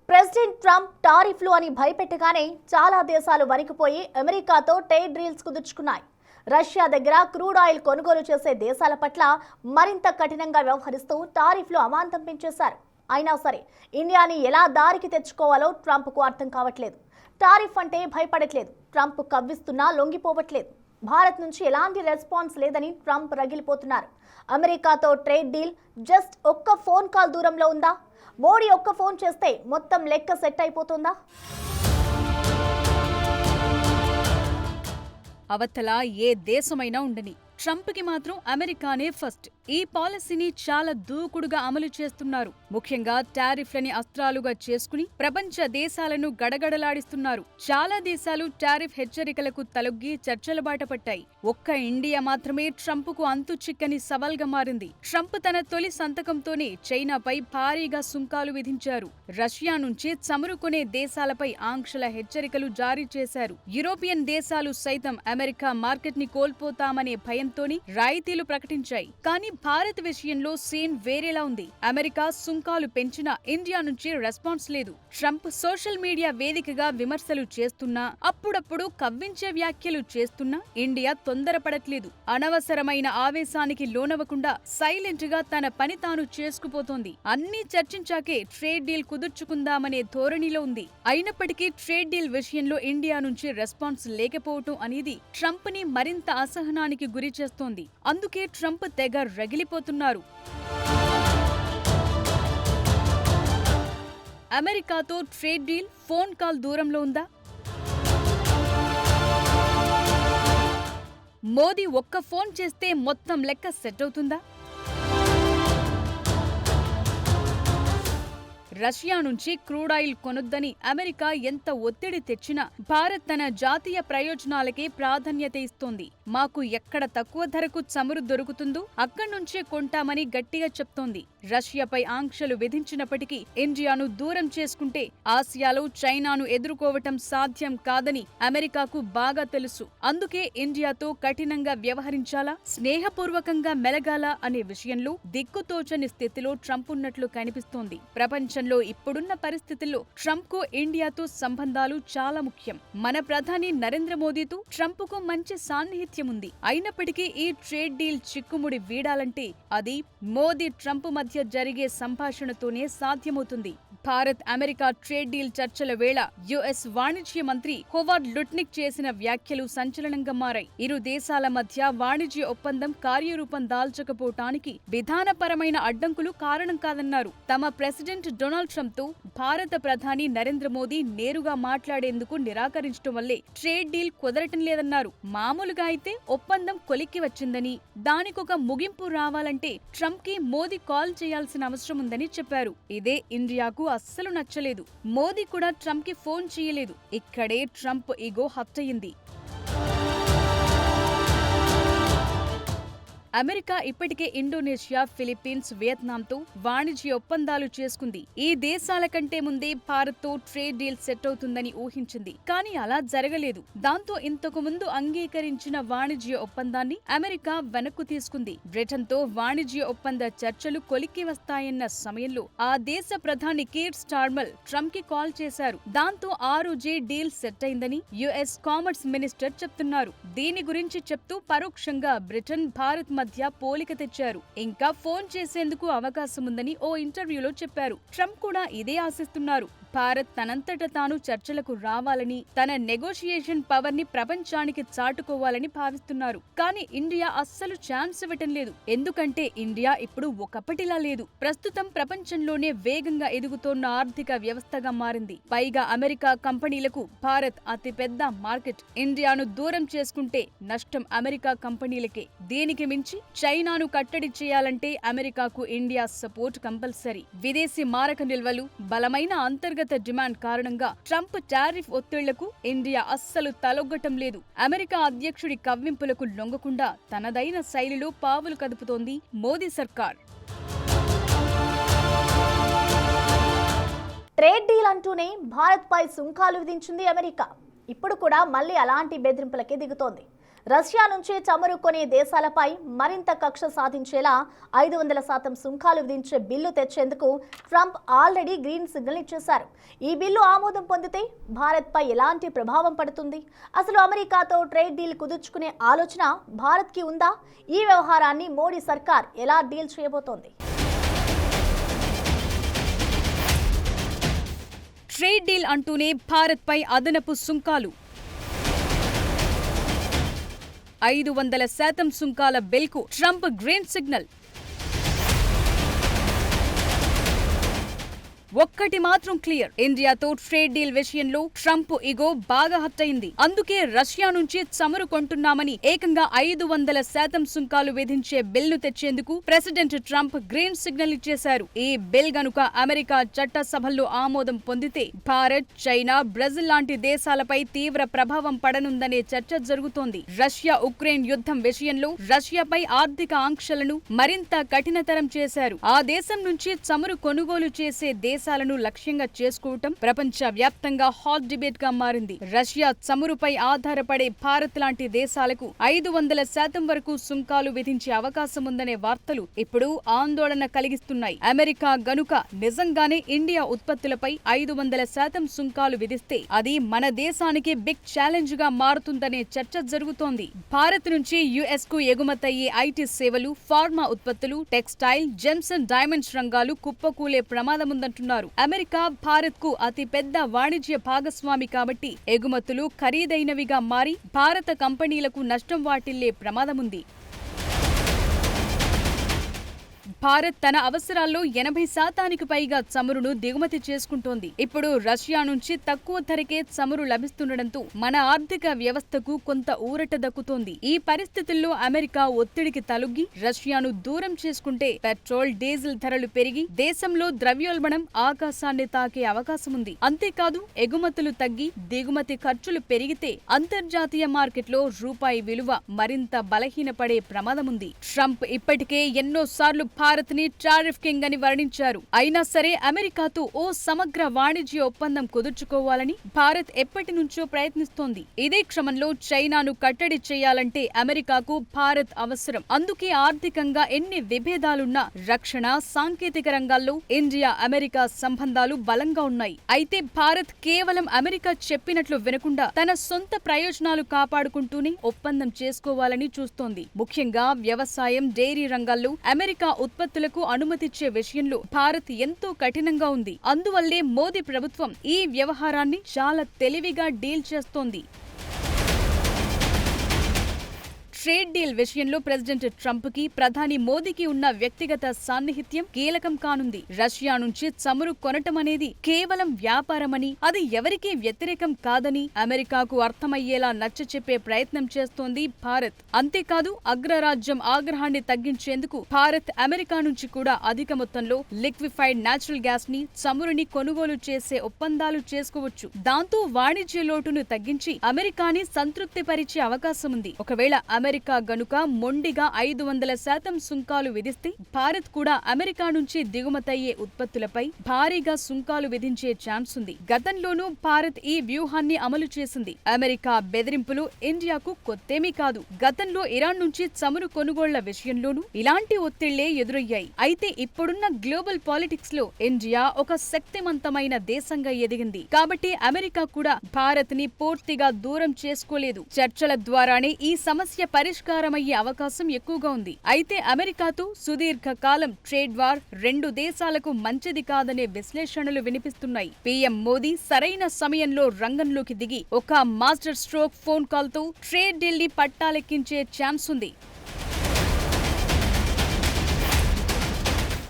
President Trump టారిఫ్లు అని భయపెట్టగానే చాలా దేశాలు వణికిపోయి అమెరికాతో ట్రేడ్ డీల్స్ కుదుర్చుకున్నాయి. రష్యా దగ్గర క్రూడ్ ఆయిల్ కొనుగోలు చేసే దేశాల పట్ల మరింత కఠినంగా వ్యవహరిస్తూ టారిఫ్లు అమాంతం పెంచేశారు. అయినా సరే ఇండియాని ఎలా దారికి తెచ్చుకోవాలో ట్రంప్కు అర్థం కావట్లేదు. టారిఫ్ అంటే భయపడట్లేదు, ట్రంప్ కవ్విస్తున్నా లొంగిపోవట్లేదు. భారత్ నుంచి ఎలాంటి రెస్పాన్స్ లేదని ట్రంప్ రగిలిపోతున్నారు. అమెరికాతో ట్రేడ్ డీల్ జస్ట్ ఒక్క ఫోన్ కాల్ దూరంలో ఉందా? మోడీ ఒక్క ఫోన్ చేస్తే మొత్తం లెక్క సెట్ అయిపోతుందా? అవతల ఏ దేశమైనా ఉండని ట్రంప్కి మాత్రం అమెరికానే ఫస్ట్. ఈ పాలసీని చాలా దూకుడుగా అమలు చేస్తున్నారు. ముఖ్యంగా టారిఫ్లని అస్త్రాలుగా చేసుకుని ప్రపంచ దేశాలను గడగడలాడిస్తున్నారు. చాలా దేశాలు టారిఫ్ హెచ్చరికలకు తలొగ్గి చర్చల బాట పట్టాయి. ఒక్క ఇండియా మాత్రమే ట్రంప్కు అంతు చిక్కని సవాల్గా మారింది. ట్రంప్ తన తొలి సంతకంతోనే చైనాపై భారీగా సుంకాలు విధించారు. రష్యా నుంచి చమురు కొనే దేశాలపై ఆంక్షల హెచ్చరికలు జారీ చేశారు. యూరోపియన్ దేశాలు సైతం అమెరికా మార్కెట్ ని కోల్పోతామనే భయంతోని రాయితీలు ప్రకటించాయి. కానీ భారత్ విషయంలో సీన్ వేరేలా ఉంది. అమెరికా సుంకాలు పెంచినా ఇండియా నుంచి రెస్పాన్స్ లేదు. ట్రంప్ సోషల్ మీడియా వేదికగా విమర్శలు చేస్తున్నా, అప్పుడప్పుడు కవ్వించే వ్యాఖ్యలు చేస్తున్నా ఇండియా తొందరపడట్లేదు. అనవసరమైన ఆవేశానికి లోనవ్వకుండా సైలెంట్ గా తన పని తాను చేసుకుపోతోంది. అన్నీ చర్చించాకే ట్రేడ్ డీల్ కుదుర్చుకుందామనే ధోరణిలో ఉంది. అయినప్పటికీ ట్రేడ్ డీల్ విషయంలో ఇండియా నుంచి రెస్పాన్స్ లేకపోవటం అనేది ట్రంప్ ని మరింత అసహనానికి గురి చేస్తోంది. అందుకే ట్రంప్ తెగ రగిలిపోతున్నారు. అమెరికాతో ట్రేడ్ డీల్ ఫోన్ కాల్ దూరంలో ఉందా? మోదీ ఒక్క ఫోన్ చేస్తే మొత్తం లెక్క సెట్ అవుతుందా? రష్యా నుంచి క్రూడ్ ఆయిల్ కొనొద్దని అమెరికా ఎంత ఒత్తిడి తెచ్చినా భారత్ తన జాతీయ ప్రయోజనాలకే ప్రాధాన్యత ఇస్తోంది. మాకు ఎక్కడ తక్కువ ధరకు చమురు దొరుకుతుందో అక్కడి నుంచే కొంటామని గట్టిగా చెప్తోంది. రష్యాపై ఆంక్షలు విధించినప్పటికీ ఇండియాను దూరం చేసుకుంటే ఆసియాలో చైనాను ఎదుర్కోవటం సాధ్యం కాదని అమెరికాకు బాగా తెలుసు. అందుకే ఇండియాతో కఠినంగా వ్యవహరించాలా, స్నేహపూర్వకంగా మెలగాలా అనే విషయంలో దిక్కుతోచని స్థితిలో ట్రంప్ ఉన్నట్లు కనిపిస్తోంది. ప్రపంచంలో ఇప్పుడున్న పరిస్థితుల్లో ట్రంప్ కు ఇండియాతో సంబంధాలు చాలా ముఖ్యం. మన ప్రధాని నరేంద్ర మోదీతో ట్రంప్ కు మంచి సాన్నిహిత్యం ఉంది. అయినప్పటికీ ఈ ట్రేడ్ డీల్ చిక్కుముడి వీడాలంటే అది మోదీ ట్రంప్ మధ్య జరిగే సంభాషణతోనే సాధ్యమవుతుంది. భారత్ అమెరికా ట్రేడ్ డీల్ చర్చల వేళ యుఎస్ వాణిజ్య మంత్రి హోవార్డ్ లుట్నిక్ చేసిన వ్యాఖ్యలు సంచలనంగా మారాయి. ఇరు దేశాల మధ్య వాణిజ్య ఒప్పందం కార్యరూపం దాల్చకపోవటానికి విధానపరమైన అడ్డంకులు కారణం కాదన్నారు. తమ ప్రెసిడెంట్ డొనాల్డ్ ట్రంప్ తో భారత ప్రధాని నరేంద్ర మోదీ నేరుగా మాట్లాడేందుకు నిరాకరించడం వల్లే ట్రేడ్ డీల్ కుదరటం లేదన్నారు. మామూలుగా అయితే ఒప్పందం కొలిక్కి వచ్చిందని, దానికొక ముగింపు రావాలంటే ట్రంప్ కి మోదీ కాల్ చేయాల్సిన అవసరం ఉందని చెప్పారు. ఇదే ఇండియాకు అస్సలు నచ్చలేదు. మోదీ కూడా ట్రంప్ కి ఫోన్ చేయలేదు. ఇక్కడే ట్రంప్ ఈగో హర్ట్ అయింది. అమెరికా ఇప్పటికే ఇండోనేషియా, ఫిలిప్పీన్స్, వియత్నాంతో వాణిజ్య ఒప్పందాలు చేసుకుంది. ఈ దేశాల కంటే ముందే భారత్ తో ట్రేడ్ డీల్ సెట్ అవుతుందని ఊహించింది. కానీ అలా జరగలేదు. దాంతో ఇంతకు ముందు అంగీకరించిన వాణిజ్య ఒప్పందాన్ని అమెరికా వెనక్కు తీసుకుంది. బ్రిటన్ తో వాణిజ్య ఒప్పంద చర్చలు కొలిక్కి వస్తాయన్న సమయంలో ఆ దేశ ప్రధాని కీర్ స్టార్మర్ ట్రంప్ కి కాల్ చేశారు. దాంతో ఆ రోజే డీల్ సెట్ అయిందని యుఎస్ కామర్స్ మినిస్టర్ చెప్తున్నారు. దీని గురించి చెప్తూ పరోక్షంగా బ్రిటన్, భారత్ మధ్య పోలిక తెచ్చారు. ఇంకా ఫోన్ చేసేందుకు అవకాశం ఉందని ఓ ఇంటర్వ్యూలో చెప్పారు. ట్రంప్ కూడా ఇదే ఆశిస్తున్నారు. భారత్ తనంతట తాను చర్చలకు రావాలని, తన నెగోషియేషన్ పవర్ ని ప్రపంచానికి చాటుకోవాలని భావిస్తున్నారు. కానీ ఇండియా అస్సలు ఛాన్స్ ఇవ్వటం లేదు. ఎందుకంటే ఇండియా ఇప్పుడు ఒకప్పటిలా లేదు. ప్రస్తుతం ప్రపంచంలోనే వేగంగా ఎదుగుతోన్న ఆర్థిక వ్యవస్థగా మారింది. పైగా అమెరికా కంపెనీలకు భారత్ అతిపెద్ద మార్కెట్. ఇండియాను దూరం చేసుకుంటే నష్టం అమెరికా కంపెనీలకే. దీనికి మించి చైనాను కట్టడి చేయాలంటే అమెరికాకు ఇండియా సపోర్ట్ కంపల్సరీ. విదేశీ మారక నిల్వలు, బలమైన అంతర్గత డిమాండ్ కారణంగా ట్రంప్ టారిఫ్ ఒత్తిళ్లకు ఇండియా అస్సలు తలొగ్గటం లేదు. అమెరికా అధ్యక్షుడి కవ్వింపులకు లొంగకుండా తనదైన శైలిలో పావులు కదుపుతోంది మోదీ సర్కార్. ట్రేడ్ డీల్ అంటూనే భారత్ పై సుంకాలు విధించింది అమెరికా. ఇప్పుడు కూడా మళ్ళీ అలాంటి బెదిరింపులకే దిగుతోంది. రష్యా నుంచి చమురు కొనే దేశాలపై మరింత కక్ష సాధించేలా 500% సుంకాలు విధించే బిల్లు తెచ్చేందుకు ట్రంప్ ఆల్రెడీ గ్రీన్ సిగ్నల్ ఇచ్చేశారు. ఈ బిల్లు ఆమోదం పొందితే భారత్పై ఎలాంటి ప్రభావం పడుతుంది? అసలు అమెరికాతో ట్రేడ్ డీల్ కుదుర్చుకునే ఆలోచన భారత్కి ఉందా? ఈ వ్యవహారాన్ని మోడీ సర్కార్ ఎలా డీల్ చేయబోతోంది? ట్రేడ్ డీల్ అంటూనే భారత్పై అదనపు సుంకాలు. 500% సుంకాల బిల్కు ట్రంప్ గ్రీన్ సిగ్నల్. ఒక్కటి మాత్రం క్లియర్, ఇండియాతో ట్రేడ్ డీల్ విషయంలో ట్రంప్ ఇగో బాగా హర్ట్ అయింది. అందుకే రష్యా నుంచి చమురు కొంటున్నామని ఏకంగా 500% సుంకాలు విధించే బిల్ను తెచ్చేందుకు ప్రెసిడెంట్ ట్రంప్ గ్రీన్ సిగ్నల్ ఇచ్చేశారు. ఈ బిల్ గనుక అమెరికా చట్టసభల్లో ఆమోదం పొందితే భారత్, చైనా, బ్రెజిల్ లాంటి దేశాలపై తీవ్ర ప్రభావం పడనుందనే చర్చ జరుగుతోంది. రష్యా ఉక్రెయిన్ యుద్ధం విషయంలో రష్యాపై ఆర్థిక ఆంక్షలను మరింత కఠినతరం చేశారు. ఆ దేశం నుంచి చమురు కొనుగోలు చేసే దేశాలను లక్ష్యంగా చేసుకోవటం ప్రపంచ వ్యాప్తంగా హాట్ డిబేట్ గా మారింది. రష్యా చమురుపై ఆధారపడే భారత్ లాంటి దేశాలకు 500% వరకు సుంకాలు విధించే అవకాశం ఉందనే వార్తలు ఇప్పుడు ఆందోళన కలిగిస్తున్నాయి. అమెరికా గనుక నిజంగానే ఇండియా ఉత్పత్తులపై 500% సుంకాలు విధిస్తే అది మన దేశానికి బిగ్ ఛాలెంజ్ గా మారుతుందనే చర్చ జరుగుతోంది. భారత్ నుంచి యుఎస్ కు ఎగుమతయ్యే ఐటీ సేవలు, ఫార్మా ఉత్పత్తులు, టెక్స్టైల్, జెమ్స్ అండ్ డైమండ్స్ రంగాలు కుప్పకూలే ప్రమాదముందంటున్నారు. అమెరికా భారత్ కు అతి పెద్ద వాణిజ్య భాగస్వామి కాబట్టి ఎగుమతులు ఖరీదైనవిగా మారి భారత కంపెనీలకు నష్టం వాటిల్లే ప్రమాదముంది. భారత్ తన అవసరాల్లో 80% పైగా చమురును దిగుమతి చేసుకుంటోంది. ఇప్పుడు రష్యా నుంచి తక్కువ ధరకే చమురు లభిస్తుండటంతో మన ఆర్థిక వ్యవస్థకు కొంత ఊరట దక్కుతోంది. ఈ పరిస్థితుల్లో అమెరికా ఒత్తిడికి తలొగ్గి రష్యాను దూరం చేసుకుంటే పెట్రోల్, డీజిల్ ధరలు పెరిగి దేశంలో ద్రవ్యోల్బణం ఆకాశాన్ని తాకే అవకాశం ఉంది. అంతేకాదు ఎగుమతులు తగ్గి దిగుమతి ఖర్చులు పెరిగితే అంతర్జాతీయ మార్కెట్లో రూపాయి విలువ మరింత బలహీనపడే ప్రమాదముంది. ట్రంప్ ఇప్పటికే ఎన్నోసార్లు భారత్ ని టారిఫ్ కింగ్ అని వర్ణించారు. అయినా సరే అమెరికాతో ఓ సమగ్ర వాణిజ్య ఒప్పందం కుదుర్చుకోవాలని భారత్ ఎప్పటి నుంచో ప్రయత్నిస్తోంది. ఇదే క్రమంలో చైనాను కట్టడి చేయాలంటే అమెరికాకు భారత్ అవసరం. అందుకే ఆర్థికంగా ఎన్ని విభేదాలున్నా రక్షణ, సాంకేతిక రంగాల్లో ఇండియా అమెరికా సంబంధాలు బలంగా ఉన్నాయి. అయితే భారత్ కేవలం అమెరికా చెప్పినట్లు వినకుండా తన సొంత ప్రయోజనాలు కాపాడుకుంటూనే ఒప్పందం చేసుకోవాలని చూస్తోంది. ముఖ్యంగా వ్యవసాయం, డైరీ రంగాల్లో అమెరికా ఉత్పత్తులకు అనుమతిచ్చే విషయంలో భారత్ ఎంతో కఠినంగా ఉంది. అందువల్లే మోదీ ప్రభుత్వం ఈ వ్యవహారాన్ని చాలా తెలివిగా డీల్ చేస్తోంది. ట్రేడ్ డీల్ విషయంలో ప్రెసిడెంట్ ట్రంప్ కి ప్రధాని మోదీకి ఉన్న వ్యక్తిగత సాన్నిహిత్యం కీలకం కానుంది. రష్యా నుంచి చమురు కొనటం అనేది కేవలం వ్యాపారమని, అది ఎవరికీ వ్యతిరేకం కాదని అమెరికాకు అర్థమయ్యేలా నచ్చచెప్పే ప్రయత్నం చేస్తోంది భారత్. అంతేకాదు అగ్రరాజ్యం ఆగ్రహాన్ని తగ్గించేందుకు భారత్ అమెరికా నుంచి కూడా అధిక మొత్తంలో లిక్విఫైడ్ న్యాచురల్ గ్యాస్ ని, చమురుని కొనుగోలు చేసే ఒప్పందాలు చేసుకోవచ్చు. దాంతో వాణిజ్య లోటును తగ్గించి అమెరికాని సంతృప్తిపరిచే అవకాశం ఉంది. ఒకవేళ అమెరికా గనుక మొండిగా 500% సుంకాలు విధిస్తే భారత్ కూడా అమెరికా నుంచి దిగుమతయ్యే ఉత్పత్తులపై భారీగా సుంకాలు విధించే ఛాన్స్ ఉంది. గతంలోనూ భారత్ ఈ వ్యూహాన్ని అమలు చేసింది. అమెరికా బెదిరింపులు ఇండియాకు కొత్తేమీ కాదు. గతంలో ఇరాన్ నుంచి చమురు కొనుగోళ్ల విషయంలోనూ ఇలాంటి ఒత్తిళ్లే ఎదురయ్యాయి. అయితే ఇప్పుడున్న గ్లోబల్ పాలిటిక్స్ లో ఇండియా ఒక శక్తివంతమైన దేశంగా ఎదిగింది. కాబట్టి అమెరికా కూడా భారత్ ని పూర్తిగా దూరం చేసుకోలేదు. చర్చల ద్వారానే ఈ సమస్య పరిష్కారమయ్యే అవకాశం ఎక్కువగా ఉంది. అయితే అమెరికాతో సుదీర్ఘకాలం ట్రేడ్ వార్ రెండు దేశాలకు మంచిది కాదనే విశ్లేషణలు వినిపిస్తున్నాయి. పీఎం మోదీ సరైన సమయంలో రంగంలోకి దిగి ఒక మాస్టర్ స్ట్రోక్ ఫోన్ కాల్ తో ట్రేడ్ డీల్ ని పట్టాలెక్కించే ఛాన్స్ ఉంది.